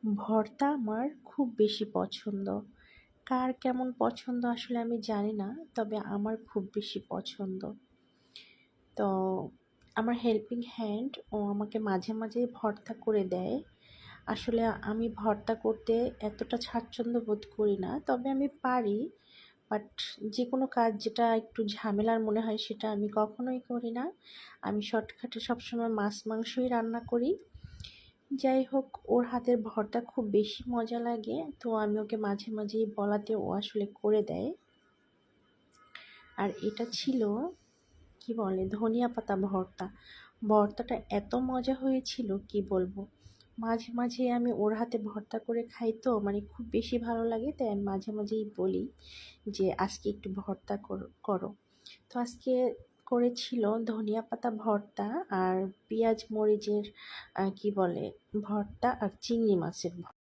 ভর্তা আমার খুব বেশি পছন্দ। কার কেমন পছন্দ আসলে আমি জানি না। তবে আমার খুব বেশি পছন্দ। তো আমার হেল্পিং হ্যান্ড ও আমাকে মাঝে, মাঝেই ভর্তা করে দেয়। আসলে আমি ভর্তা করতে এতটা স্বাচ্ছন্দ্য বোধ করি না। তবে আমি পারি। বাট যেকোনো কাজ যেটা একটু ঝামেলার মনে হয় সেটা আমি কখনোই করি না। আমি শর্টকাটে সবসময় মাছ মাংসই রান্না করি। যাই হোক, ওর হাতের ভর্তা খুব বেশি মজা লাগে। তো আমি ওকে মাঝে মাঝেই বলাতে ও আসলে করে দেয়। আর এটা ছিল কি বলে ধনিয়া পাতা ভর্তা। ভর্তাটা এত মজা হয়েছিল কি বলবো। মাঝে মাঝে আমি ওর হাতে ভর্তা করে খাই, তো মানে খুব বেশি ভালো লাগে। তাই আমি মাঝে মাঝেই বলি যে আজকে একটু ভর্তা করো। তো আজকে করেছিল ধনিয়া পাতা ভর্তা আর পেঁয়াজ মরিচের কি বলে ভর্তা আর চিংড়ি মাছের ভর্তা।